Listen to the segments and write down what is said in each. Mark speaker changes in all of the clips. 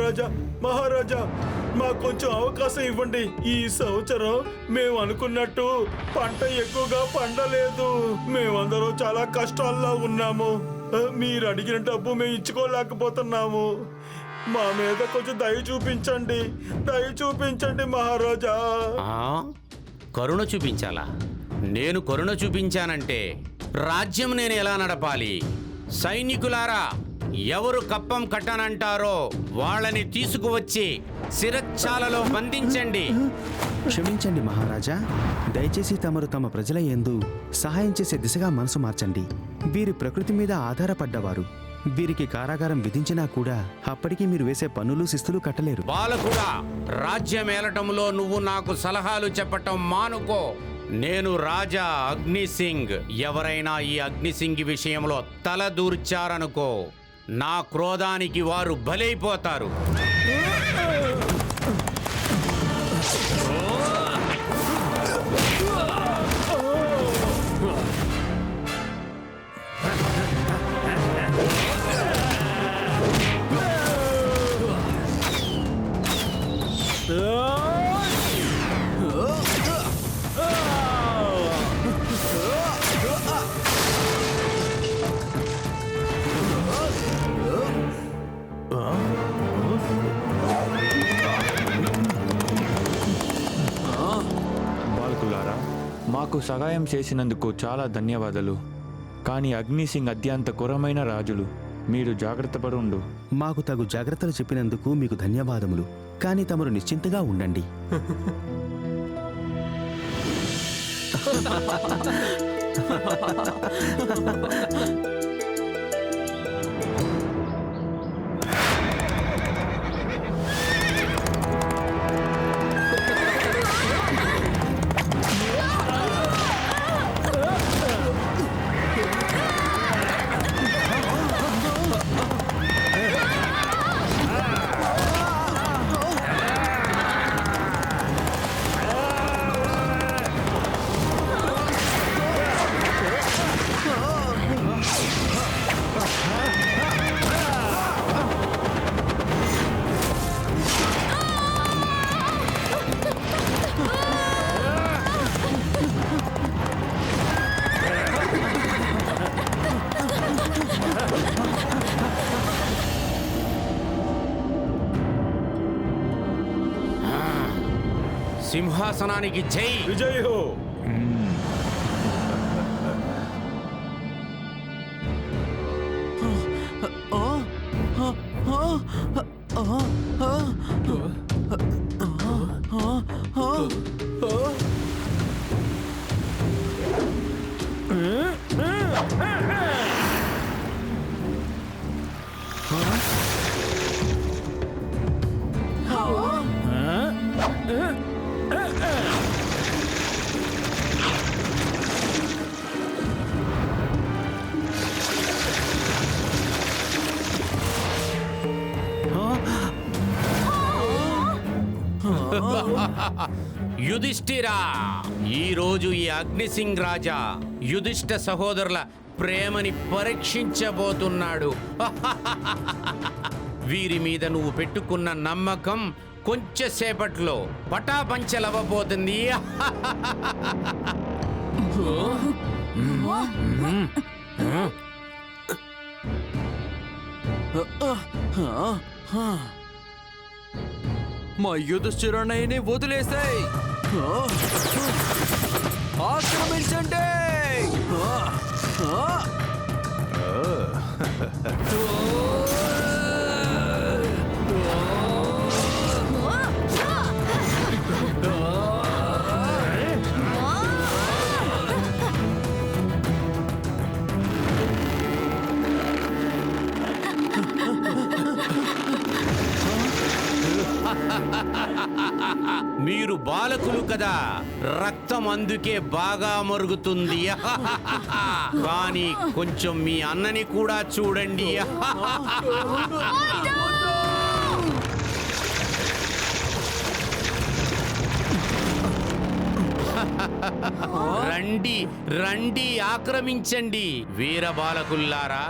Speaker 1: మహారాజా మహారాజా మాకు కొంచెం అవకాశం ఇవ్వండి. ఈ సంవత్సరం మేము అనుకున్నట్టు పంట ఎక్కువగా పండలేదు. మేమందరం చాలా కష్టాల్లో ఉన్నాము. మీరు అడిగిన డబ్బు మేము ఇచ్చుకోలేకపోతున్నాము. మా మీద కొంచెం దయ చూపించండి మహారాజా.
Speaker 2: కరుణ చూపించాలా? నేను కరుణ చూపించానంటే రాజ్యం నేను ఎలా నడపాలి? సైనికులారా, ఎవరు కప్పం కట్టనంటారో వాళ్ళని తీసుకువచ్చి శిరచ్ఛాలలో బంధించండి.
Speaker 3: క్షమించండి మహారాజా, దయచేసి తమరు తమ ప్రజల యందు సహాయం చేసే దిశగా మనసు మార్చండి. వీరి ప్రకృతి మీద ఆధారపడ్డవారు. వీరికి కారాగారం విధించినా కూడా అప్పటికి మీరు వేసే పన్నులు శిస్తులు కట్టలేరు.
Speaker 2: బాలకుడా, రాజ్యం ఏలటంలో నువ్వు నాకు సలహాలు చెప్పటం మానుకో. నేను రాజా అగ్నిసింగ్. ఎవరైనా ఈ అగ్నిసింగ్ విషయంలో తల దూర్చారనుకో, నా క్రోధానికి వారు బలైపోతారు.
Speaker 4: బాలకులారా, మాకు సహాయం చేసినందుకు చాలా ధన్యవాదాలు. కానీ అగ్నిసింగ్ అత్యంత ఘోరమైన రాజులు. మీరు జాగ్రత్త పడుండు.
Speaker 3: మాకు తగు జాగ్రత్తలు చెప్పినందుకు మీకు ధన్యవాదములు. కానీ తమరు నిశ్చింతగా ఉండండి. సింహాసనానికి జై.
Speaker 1: విజయ్ హో.
Speaker 2: యుధిష్ఠిరా, ఈరోజు ఈ అగ్నిసింగ్ రాజా యుధిష్ఠ సహోదరుల ప్రేమని పరీక్షించబోతున్నాడు. వీరి మీద నువ్వు పెట్టుకున్న నమ్మకం కొంచెంసేపట్లో పటాపంచలవ్వబోతుంది.
Speaker 5: మా యుధిష్ఠిరుణ్ణిని వదిలేసాయి. ఆక్రమించండి.
Speaker 2: మీరు బాలకులు కదా, రక్తం అందుకే బాగా మరుగుతుంది. కానీ కొంచెం మీ అన్నని కూడా చూడండి. రండి రండి, ఆక్రమించండి వీర బాలకుల్లారా.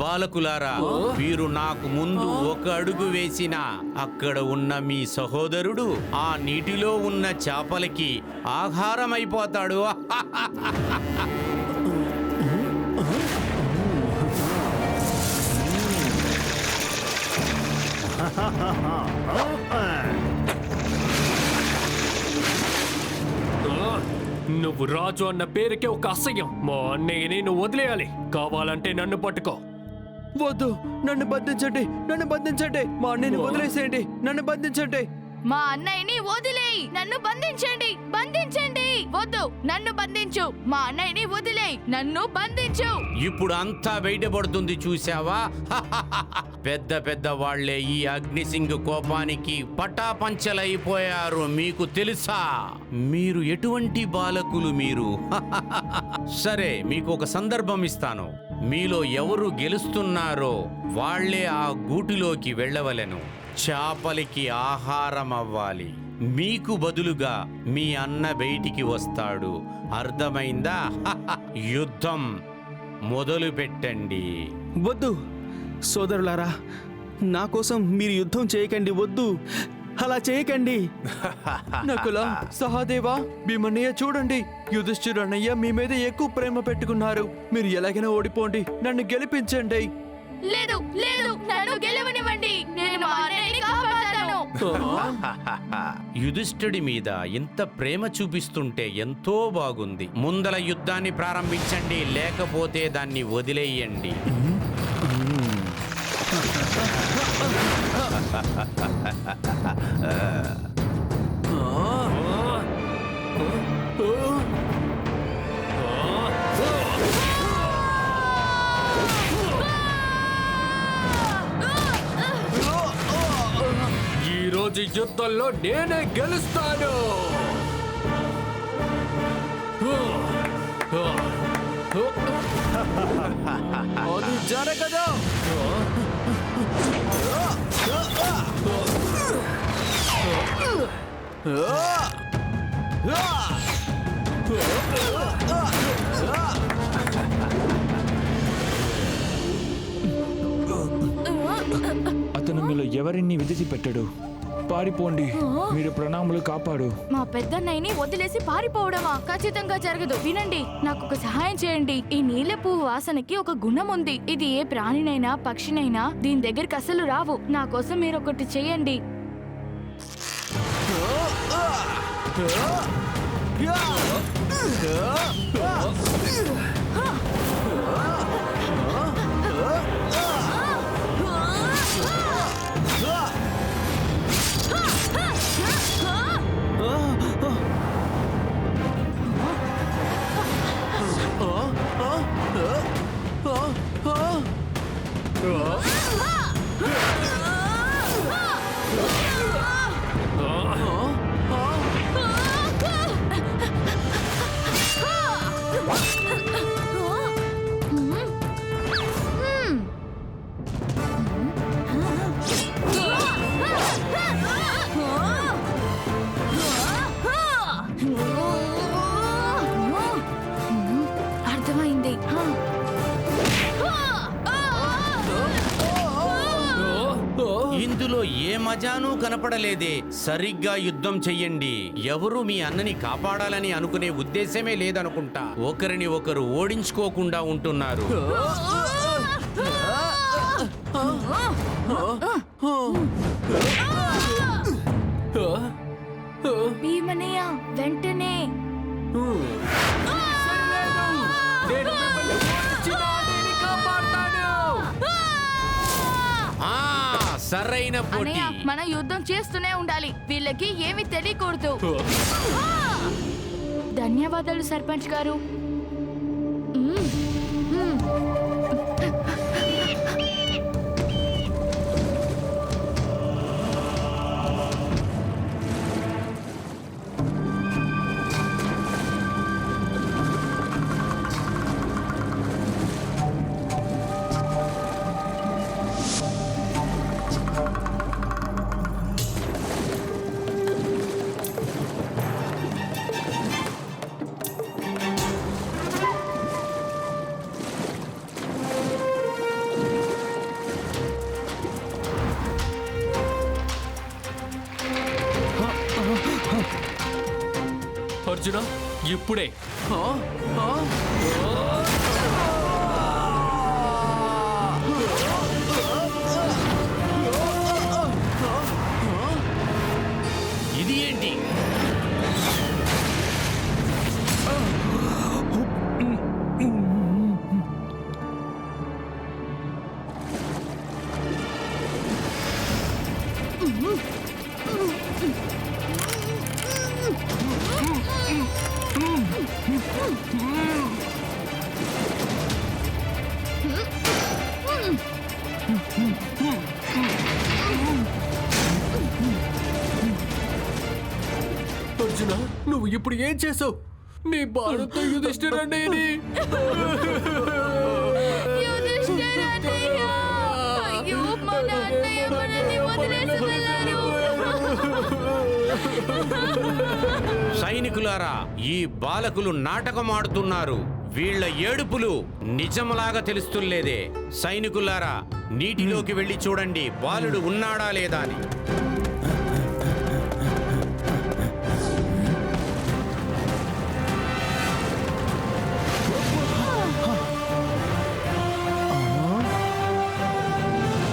Speaker 2: బాలకులారా, వీరు నాకు ముందు ఒక అడుగు వేసిన అక్కడ ఉన్న మీ సహోదరుడు ఆ నీటిలో ఉన్న చేపలకి ఆహారమైపోతాడు.
Speaker 5: నువ్వు రాజు అన్న పేరుకే ఒక అసహ్యం. మా అన్నయ్యని నువ్వు వదిలేయాలి. కావాలంటే నన్ను పట్టుకో. వద్దు, నన్ను బంధించండి, నన్ను బంధించండి. మా అన్నయ్యని వదిలేసేయండి, నన్ను బంధించండి.
Speaker 6: మా అన్నయ్యని వదిలేయి, నన్ను బంధించండి, బంధించండి. వద్దు, నన్ను బంధించు. మా అన్నయ్యని వదిలేయి, నన్ను బంధించు.
Speaker 2: ఇప్పుడు అంతా బయటపడుతుంది, చూసావా? పెద్ద పెద్ద వాళ్లే ఈ అగ్నిసింగ్ కోపానికి పటాపంచలైపోయారు. మీకు తెలుసా మీరు ఎటువంటి బాలకులు మీరు? సరే, మీకు ఒక సందర్భం ఇస్తాను. మీలో ఎవరు గెలుస్తున్నారో వాళ్లే ఆ గూటిలోకి వెళ్ళవలెను. చేపలకి ఆహారం అవ్వాలి. మీకు బదులుగా మీ అన్న బయటికి వస్తాడు. అర్థమైందా? యుద్ధం మొదలు పెట్టండి.
Speaker 3: వద్దు సోదరులారా, నా కోసం మీరు యుద్ధం చేయకండి. వద్దు, అలా చేయకండి.
Speaker 5: నకుల, సహదేవా, భీమన్నయ్య చూడండి. యుధిష్ఠిరన్నయ్య మీ మీద ఎక్కువ ప్రేమ పెట్టుకున్నారు. మీరు ఎలాగైనా ఓడిపోండి, నన్ను గెలిపించండి.
Speaker 6: లేదు లేదు, నన్ను గెలవనివ్వండి. నేను మా అన్నయ్యని కాపాడతాను.
Speaker 2: యుధిష్ఠుడి మీద ఇంత ప్రేమ చూపిస్తుంటే ఎంతో బాగుంది. ముందల యుద్ధాన్ని ప్రారంభించండి, లేకపోతే దాన్ని వదిలేయండి.
Speaker 5: ఈ రోజు యుద్ధంలో నేనే గెలుస్తాను. అది జరగదు.
Speaker 4: అతను మీలో ఎవరిని విడిచిపెట్టడు. పారిపోండి, మీరు ప్రణాములు కాపాడు.
Speaker 6: మా పెద్దన్నయ్యని వదిలేసి పారిపోవడమా? ఖచ్చితంగా జరగదు. వినండి, నాకు ఒక సహాయం చేయండి. ఈ నీల పువ్వు వాసనకి ఒక గుణం ఉంది. ఇది ఏ ప్రాణినైనా పక్షినైనా దీని దగ్గరికి అసలు రావు. నా కోసం మీరు ఒకటి చేయండి. అర్థమైంది.
Speaker 2: ఇందులో ఏ మజానూ కనపడలేదే. సరిగ్గా యుద్ధం చెయ్యండి. ఎవరు మీ అన్నని కాపాడాలని అనుకునే ఉద్దేశమే లేదనుకుంటా. ఒకరిని ఒకరు ఓడించుకోకుండా ఉంటున్నారు.
Speaker 6: భీమనయ్య, వెంటనే
Speaker 5: నేను మిమ్మల్ని ఓడించి నా అన్నయ్యని కాపాడతాను.
Speaker 2: సరైన పోటీ.
Speaker 6: అన్నయ్య, మనం యుద్ధం చేస్తూనే ఉండాలి. వీళ్ళకి ఏమీ తెలియకూడదు. ధన్యవాదాలు సర్పంచ్ గారు.
Speaker 5: అర్జున ఇప్పుడే ఆ? ఆ?
Speaker 2: ఇది ఏంటి?
Speaker 5: అర్జున నువ్వు ఇప్పుడు ఏం చేసావు? నీ బాణంతో యుధిష్ఠిరన్నయ్యని
Speaker 6: యుధిష్ఠిరన్నయ్య! అయ్యో, మన అన్నయ్య మనల్ని వదిలేసి వెళ్ళారు.
Speaker 2: సైనికులారా, ఈ బాలకులు నాటకమాడుతున్నారు. వీళ్ళ ఏడుపులు నిజంలాగా తెలుస్తులేదే. సైనికులారా, నీటిలోకి వెళ్ళి చూడండి, బాలుడు ఉన్నాడా లేదా అని.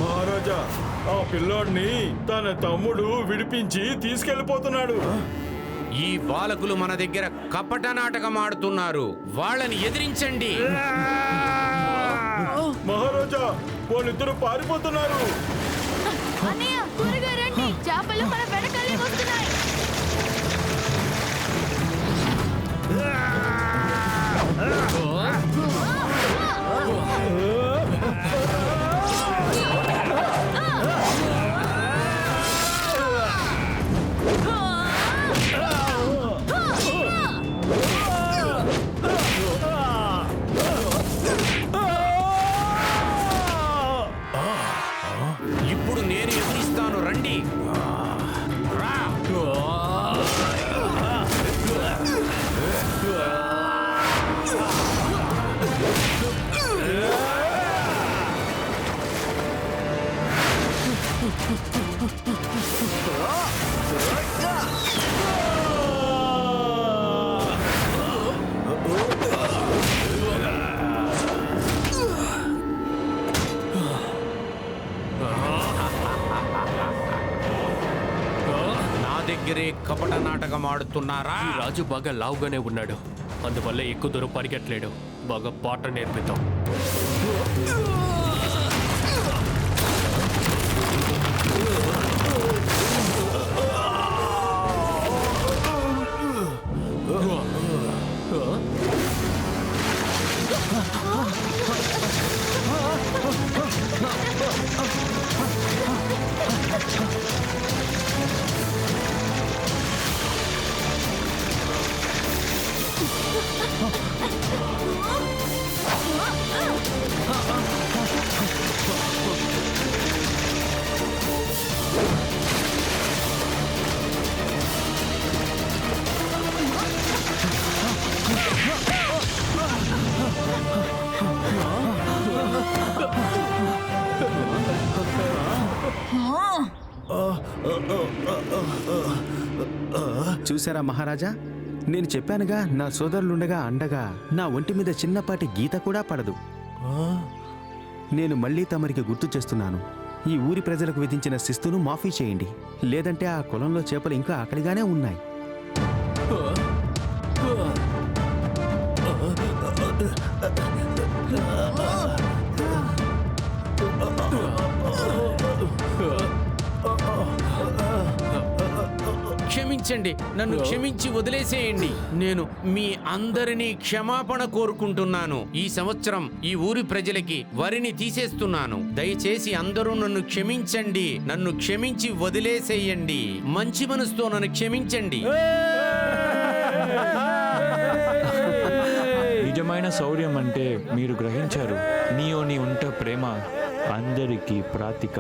Speaker 1: మహారాజా, ఆ పిల్లోడిని తన తమ్ముడు విడిపించి తీసుకెళ్లిపోతున్నాడు.
Speaker 2: ఈ బాలకులు మన దగ్గర కపట నాటకం ఆడుతున్నారు. వాళ్ళని ఎదిరించండి.
Speaker 1: మహారాజా, వాళ్ళిద్దరూ పారిపోతున్నారు.
Speaker 6: అన్నయ్య, త్వరగా రండి, చేపలు మన వెనకాలే వస్తున్నాయి.
Speaker 2: ఇప్పుడు నేను ఎదిరిస్తాను, రండి. రా. నా దగ్గరే కపట నాటకం ఆడుతున్నారా?
Speaker 5: ఈ రాజు బాగా లావుగానే ఉన్నాడు, అందువల్ల ఎక్కువ దూరం పరిగెట్టలేడు. బాగా పాట నేర్పిద్దాం.
Speaker 3: చూసారా మహారాజా, నేను చెప్పానుగా, నా సోదరులుండగా అండగా నా ఒంటి మీద చిన్నపాటి గీత కూడా పడదు. నేను మళ్ళీ తమరికి గుర్తు చేస్తున్నాను, ఈ ఊరి ప్రజలకు విధించిన శిస్తును మాఫీ చేయండి, లేదంటే ఆ కులంలో చేపలు ఇంకా ఆకలిగానే ఉన్నాయి.
Speaker 2: క్షమించండి, నన్ను క్షమించి వదిలేసేయండి. నేను మీ అందరినీ క్షమాపణ కోరుకుంటున్నాను. ఈ సంవత్సరం ఈ ఊరి ప్రజలకి వరిని తీసేస్తున్నాను. దయచేసి అందరూ నన్ను క్షమించండి. నన్ను క్షమించి వదిలేసేయండి. మంచి మనసుతో నన్ను క్షమించండి.
Speaker 4: నిజమైన శౌర్యం అంటే మీరు గ్రహించారు. నీలోని ఉంట ప్రేమ అందరికీ ప్రాతిక.